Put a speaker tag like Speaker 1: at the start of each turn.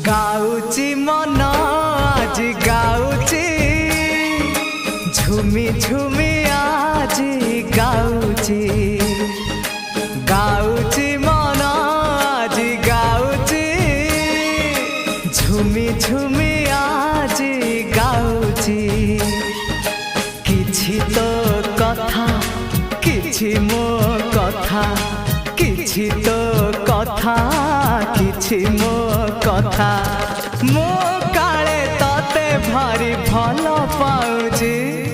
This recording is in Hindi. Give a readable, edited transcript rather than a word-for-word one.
Speaker 1: गाउची मन आज गाउची झुमी झुमी आज गाउची गाउची मन आज गाउची झुमी झुमी आज गाउची किछि तो कथा किछि मो कथा किछि तो कथा किछि मो कथा मो काले तते भारी भल पाउची।